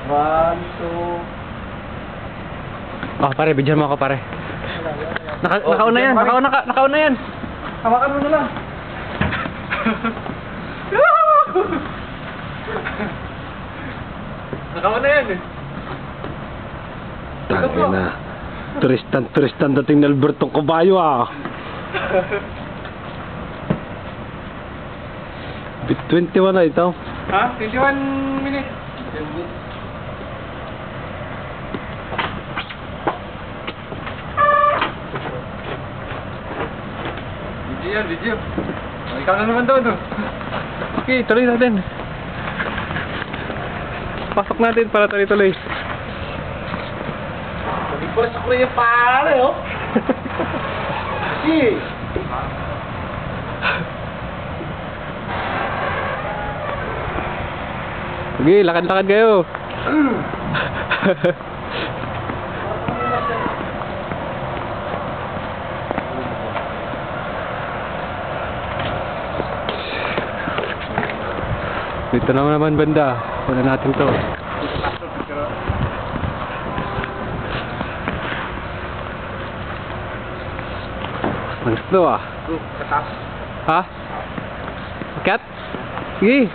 One, two. Oh, pare, bidyan mo ako, pare. Nakauna yan, nakauna yan. Hawakan mo na lang. Nakauna yan eh. Tangin na. Turistan dating na Albertong Kabayo ah. 21 na ito. Ha? 21 minutes. Video yan, video. Oh, ikaw na naman doon. Okay, tuloy natin. Pasok natin para tuloy-tuloy. Pala sa Korea pare, oh. Si. Sige, lakad-lakad kayo. Dito naman banda. Wala natin to. Ang gusto ah. Ha? Akyat? Sige.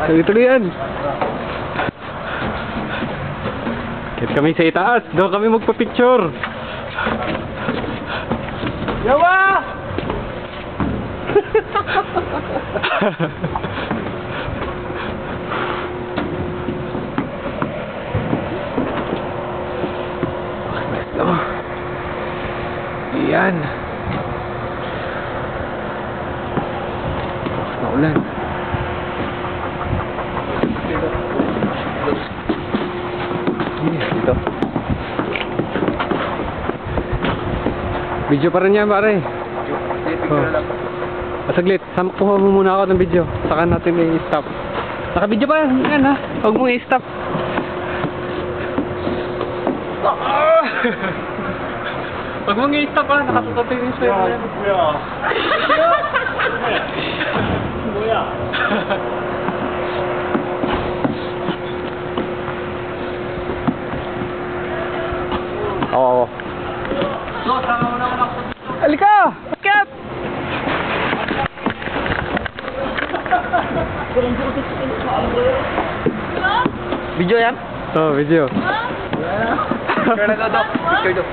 Tuloy-tuloy yan. Akyat kami sa itaas. Doon kami magpa-picture. Yawa! Yan. Naulan. Dito. Video pa rin yan, pare. Saglit, kuha mo muna ako ng video. Saka natin i-stop. Naka-video pa yan ha. Huwag mong i-stop. Huwag mong i-stop ha. Nakasutotin yung sa'yo. Kuya. Oo. Halika! Akyat! Video yan? Oh, video. Picture na daw. Picture daw.